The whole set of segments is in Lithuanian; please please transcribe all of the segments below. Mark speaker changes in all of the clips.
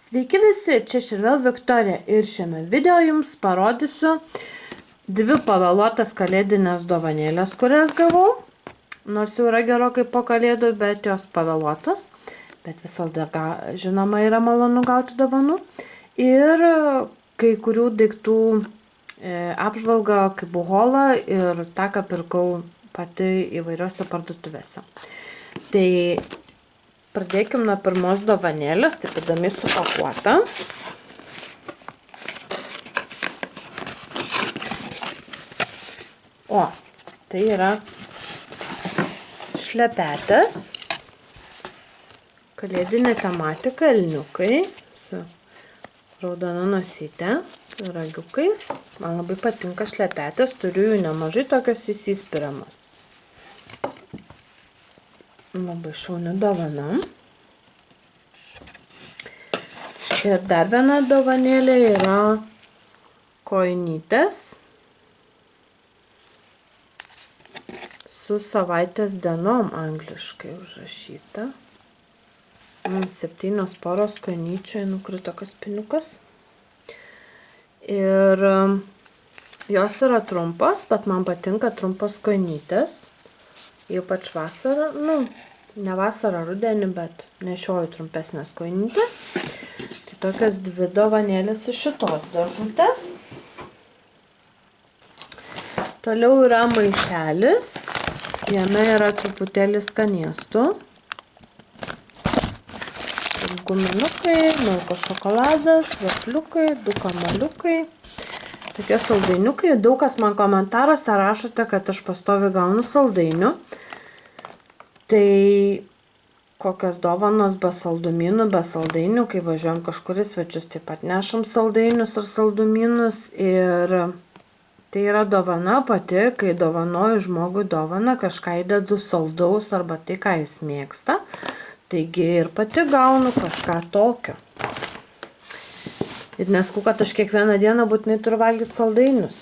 Speaker 1: Sveiki visi, čia ir vėl Viktorija ir šiame video jums parodysiu dvi pavėluotas kalėdinės dovanėlės, kurias gavau. Nors jau yra gerokai po kalėdų, bet jos pavėluotas. Bet visada, žinoma, yra malonu gauti dovanų. Ir kai kurių daiktų apžvalgą kaip buholą ir tą, ką pirkau pati įvairiose parduotuvėse. Tai pradėkim nuo pirmos dovanėlės, taip įdomiai supakuota. O, tai yra šlepetės, kalėdinė tematika, elniukai su raudona nosyte, ragiukais. Man labai patinka šlepetės, turiu jų nemažai, tokios įsispiriamos. Labai šauni dovana. Ir dar viena dovanėlė yra kojinytės su savaitės dienom angliškai užrašyta. 7 poros kojinyčių, nukrito kaspiniukas. Ir jos yra trumpos, bet man patinka trumpos kojinytės. Ypač vasarą, ne vasarą, rudenį, bet nešioju trumpesnės kojinytės. Tai tokias dvi dovanėlės iš šitos dėžutės. Toliau yra maišelis. Jame yra truputėlį skanėstų. Guminukai, milko šokoladas, vafliukai, 2 kamuoliukai. Tokie saldainiukai. Daug kas man komentaruose rašote, kad aš pastoviai gaunu saldainių. Tai kokios dovanos be saldumynų, be saldainių, kai važiuojam kažkur į svečius, taip pat nešam saldainius ar saldumynus. Ir tai yra dovana pati, kai dovanoju žmogui dovaną, kažką įdedu saldaus arba tai, ką jis mėgsta. Taigi ir pati gaunu kažką tokio. Ir nesakau, kad aš kiekvieną dieną būtinai turiu valgyti saldainius.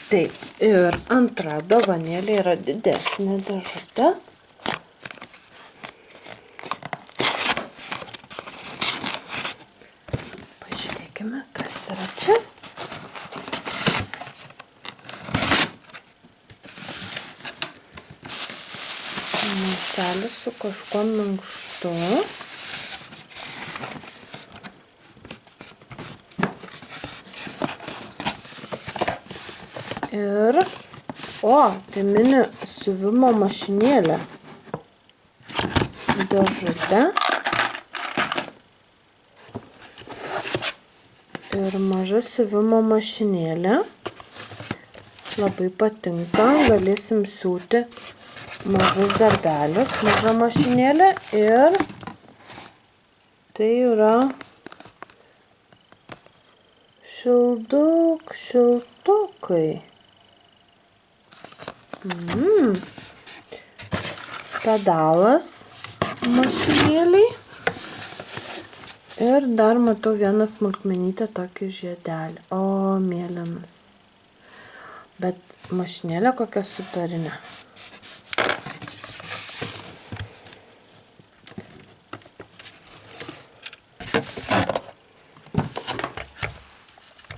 Speaker 1: Taip, ir antra dovanėlė yra didesnė dėžutė. Pažiūrėkime, kas yra čia. Maišelis su kažkuo minkštu. Ir, tai mini siuvimo mašinėlė. Dėžutė. Ir maža siuvimo mašinėlė. Labai patinka, galėsim siūti mažus darbelius, maža mašinėlė. Ir tai yra šiltukai. Pedalas mašinėliai. Ir dar matau vieną smulkmenytę tokį žiedelį. O, mėlynas. Bet mašinėlė kokia superinė.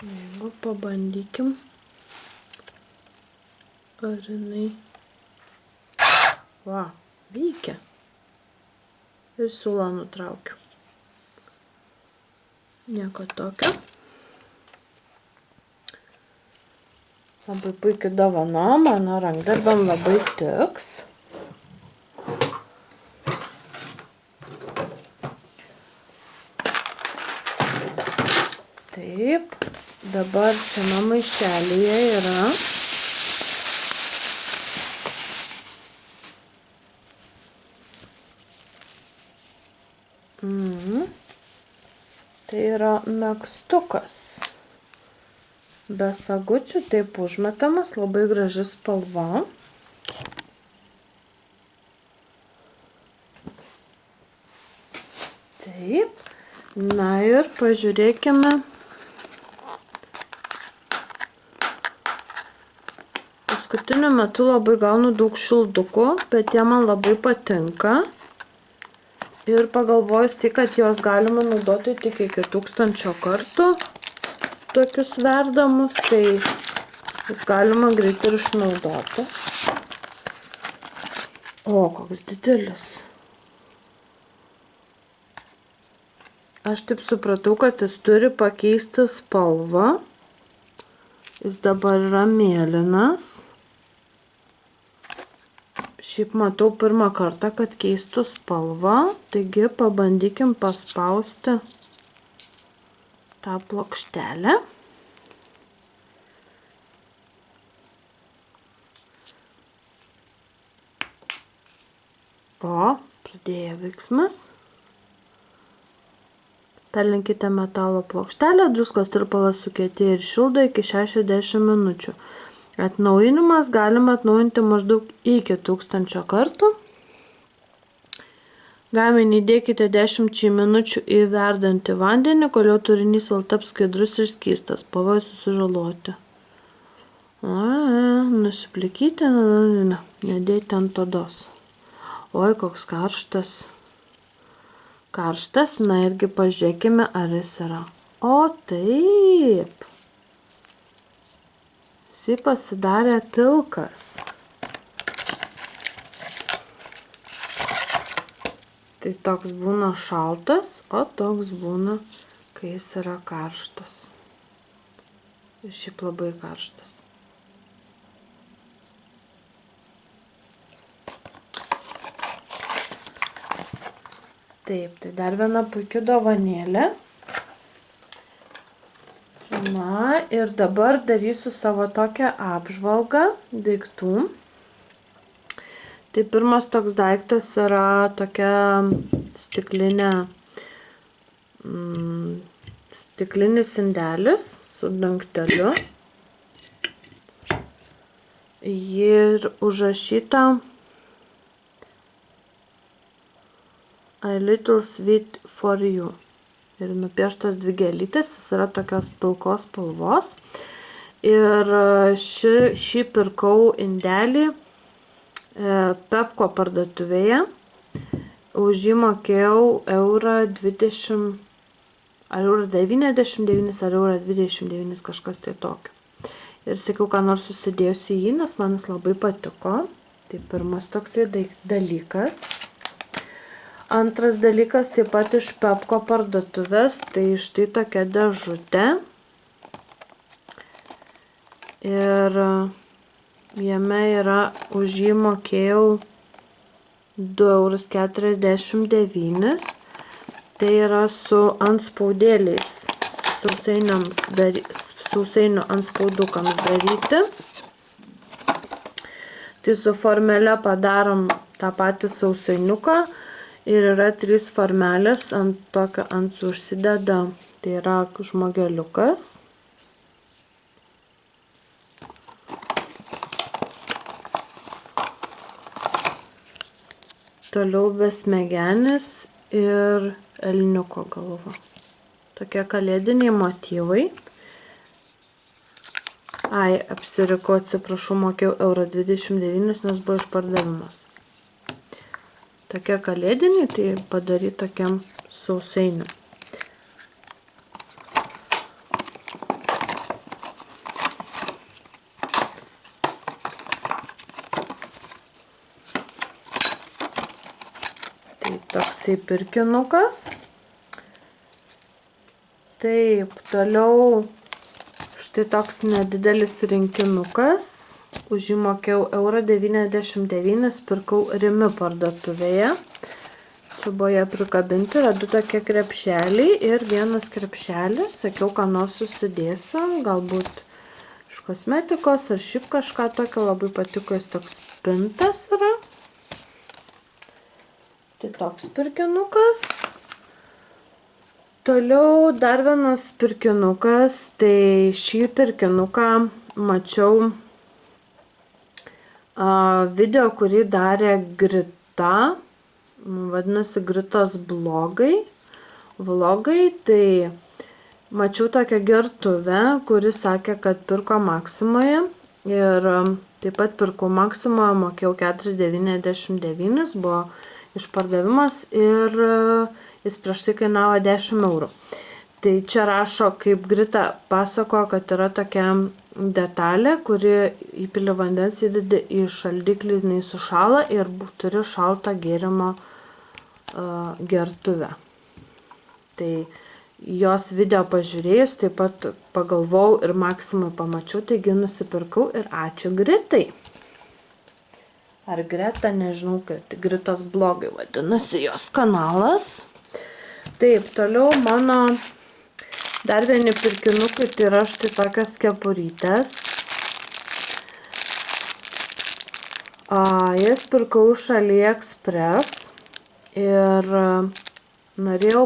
Speaker 1: Jeigu pabandykim. Ar jinai... Va, veikia. Ir siūlą nutraukiu. Nieko tokio. Labai puikiai dovana, mano rankdarbiam labai tiks. Taip, dabar šiame maišelyje yra tai yra megztukas. Be sagučių, taip užmetamas, labai graži spalva. Taip. Na ir pažiūrėkime. Paskutiniu metu labai gaunu daug šildukų, bet jie man labai patinka. Ir pagalvojus tai, kad juos galima naudoti tik iki 1000 kartų, tokius verdamus, tai jūs galima greitai ir išnaudoti. O, koks didelis. Aš taip supratau, kad jis turi pakeisti spalvą. Jis dabar yra mėlynas. Šiaip matau pirmą kartą, kad keistų spalvą, taigi pabandykim paspausti tą plokštelę. O, pradėjo veiksmas. Perlenkite metalo plokštelę, druskos tirpalas sukietėja ir šildo iki 60 minučių. Atnaujinimas galima atnaujinti maždaug iki 1000 kartų. Gaminį įdėkite 10 minučių į verdantį vandenį, kol jo turinys vėl taps skaidrus ir skystas. Pavojus susižaloti. Nusiplikyti, nedėti ant odos. Oi, koks karštas. Karštas, na irgi pažiūrėkime, ar jis yra. O, taip. Jis pasidarė pilkas. Tai toks būna šaltas, o toks būna, kai jis yra karštas. Ir šiaip labai karštas. Taip, tai dar viena puikia dovanėlė. Na ir dabar darysiu savo tokią apžvalgą daiktų. Tai pirmas toks daiktas yra tokia stiklinis indelis su dangteliu. Ir užrašyta A little sweet for you. Ir nupieštos 2 gėlytės, jis yra tokios pilkos spalvos. Ir šį pirkau indelį Pepko parduotuvėje. Už jį mokėjau €20, ar €99, ar €29, kažkas tai tokio. Ir sakiau, ką nors susidėsiu į jį, nes man jis labai patiko. Tai pirmas toksai dalykas. Antras dalykas taip pat iš Pepko parduotuvės, tai štai tokia dėžutė. Ir jame yra, už jį mokėjau €2,49. Tai yra su antspaudėliais, sausainių antspaudukams daryti. Tai su formele padarom tą patį sausainiuką. Ir yra 3 formelės, ant užsideda, tai yra žmogeliukas. Toliau besmegenis ir elniuko galva. Tokie kalėdiniai motyvai. Apsirikau, atsiprašau, mokėjau €29, nes buvo išpardavimas. Tokie kalėdiniai, tai padaryti tokiam sausainiu. Tai toksai pirkinukas. Taip, toliau štai toks nedidelis rinkinukas. Už jį mokėjau €99, pirkau Rimi parduotuvėje. Čia buvo jie prikabinti, yra 2 tokie krepšeliai ir vienas krepšelis. Sakiau, ką nors susidėsiu, galbūt iš kosmetikos ar šiaip kažką tokio, labai patiko, jis toks pintas yra. Tai toks pirkinukas. Toliau dar vienas pirkinukas, tai šį pirkinuką mačiau video, kurį darė Grita, vadinasi Gritos vlogai, tai mačiau tokią gertuvę, kuri sakė, kad pirko Maximoje ir taip pat pirkau Maximoje, mokėjau €4,99, buvo išpardavimas ir jis prieš tai kainavo 10 eurų. Tai čia rašo, kaip Grita pasakojo, kad yra tokia detalė, kuri įpili vandens, įdedi į šaldiklį, jinai sušala ir turi šaltą gėrimo gertuvę. Tai jos video pažiūrėjus, taip pat pagalvojau ir Maksimui pamačiau, taigi nusipirkau ir ačiū Gritai. Ar Greta, nežinau, kad Gritos blogai vadinasi jos kanalas. Taip, toliau mano dar vieni pirkinukai, tai yra štai tokios kepurytės. Jas pirkau iš AliExpress ir norėjau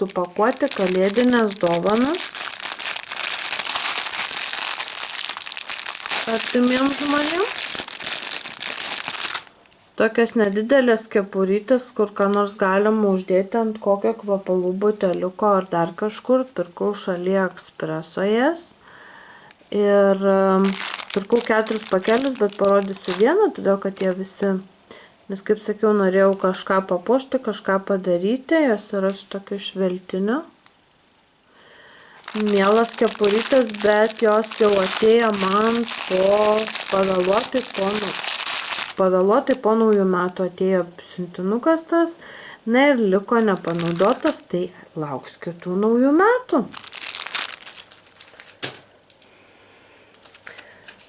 Speaker 1: supakuoti kalėdinės dovanas artimiems žmonėms. Tokias nedidelės kepurytės, kur ką nors galima uždėti ant kokio kvepalų buteliuko ar dar kažkur. Pirkau iš AliExpresso jas. Ir pirkau 4 pakelius, bet parodysiu vieną, todėl kad jie visi, nes kaip sakiau, norėjau kažką papuošti, kažką padaryti. Jos yra iš tokio šveltinio. Mielas kepurytės, bet jos jau atėjo man pavėluotai po naujų metų atėjo siuntinukas tas, na ir liko nepanaudotas, tai lauks kitų naujų metų.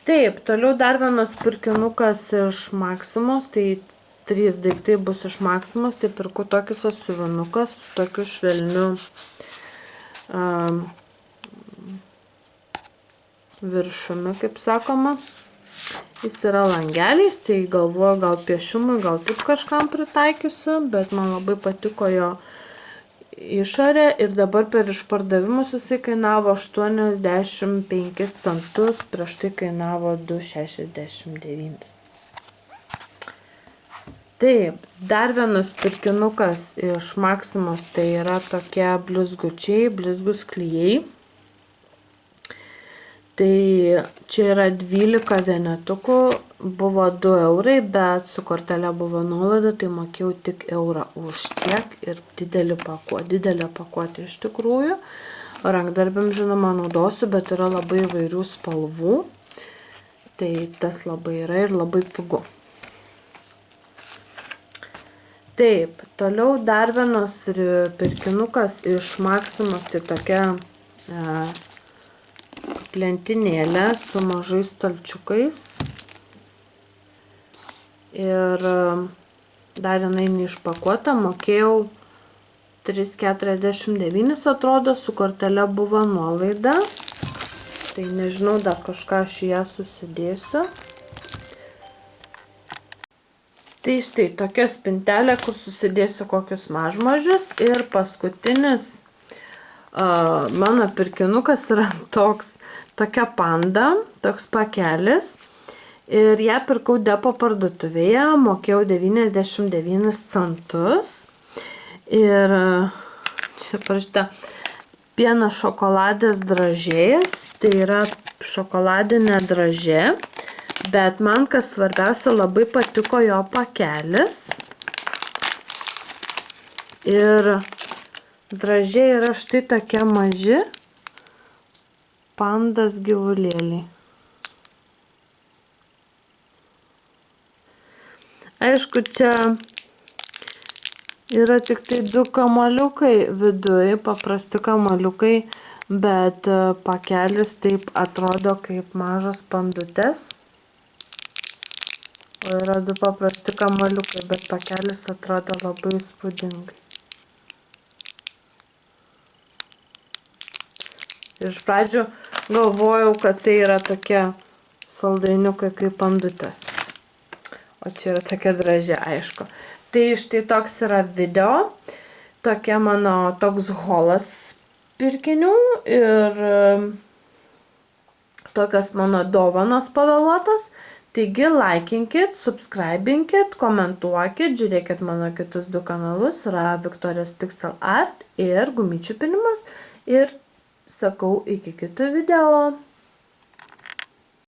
Speaker 1: Taip, toliau dar vienas pirkinukas iš Maksimos, tai 3 daiktai bus iš Maksimos, tai pirku tokius sąsiuvinukas su tokiu švelniu viršumi, kaip sakoma. Jis yra langeliais, tai galvoju, gal piešimui, gal taip kažkam pritaikysiu, bet man labai patiko jo išorė ir dabar per išpardavimus jisai kainavo 85 centus, prieš tai kainavo 2,69. Taip, dar vienas pirkinukas iš Maksimos, tai yra tokie blizgučiai, blizgus klijai. Tai čia yra 12 vienetukų, buvo 2 eurai, bet su kortelė buvo nuolaida, tai mokėjau tik eurą už tiek ir didelę pakuotę iš tikrųjų. Rankdarbiam, žinoma, naudosiu, bet yra labai įvairių spalvų, tai tas labai yra ir labai pigu. Taip, toliau dar vienas pirkinukas iš Maksimos, tai tokia lentinėlė su mažais stalčiukais ir dar jinai neišpakuota, mokėjau 3,49 atrodo, su kortelė buvo nuolaida, tai nežinau, dar kažką aš ją susidėsiu. Tai štai tokia spintelė, kur susidėsiu kokius mažmažius ir paskutinis mano pirkinukas yra tokia panda, toks pakelis ir ją pirkau Depo parduotuvėje, mokėjau 99 centus ir čia parašyta pienas šokoladės dražėjas, tai yra šokoladinė dražė, bet man kas svarbiausia labai patiko jo pakelis ir dražiai yra štai tokie maži pandas gyvulėliai. Aišku, čia yra tik tai 2 kamuoliukai viduj, paprasti kamuoliukai, bet pakelis taip atrodo kaip mažos pandutės. O yra 2 paprasti kamuoliukai, bet pakelis atrodo labai įspūdingai. Iš pradžių galvojau, kad tai yra tokie saldainiukai kaip pandutės. O čia yra tokia dražė, aišku. Tai štai toks yra video. Tokia mano toks holas pirkinių ir tokios mano dovanos pavėluotos. Taigi, laikinkit, subscribinkit, komentuokit, žiūrėkit mano kitus 2 kanalus. Yra Viktorijos Pixel Art ir gumyčių pinimas. Ir sakau iki kitų video.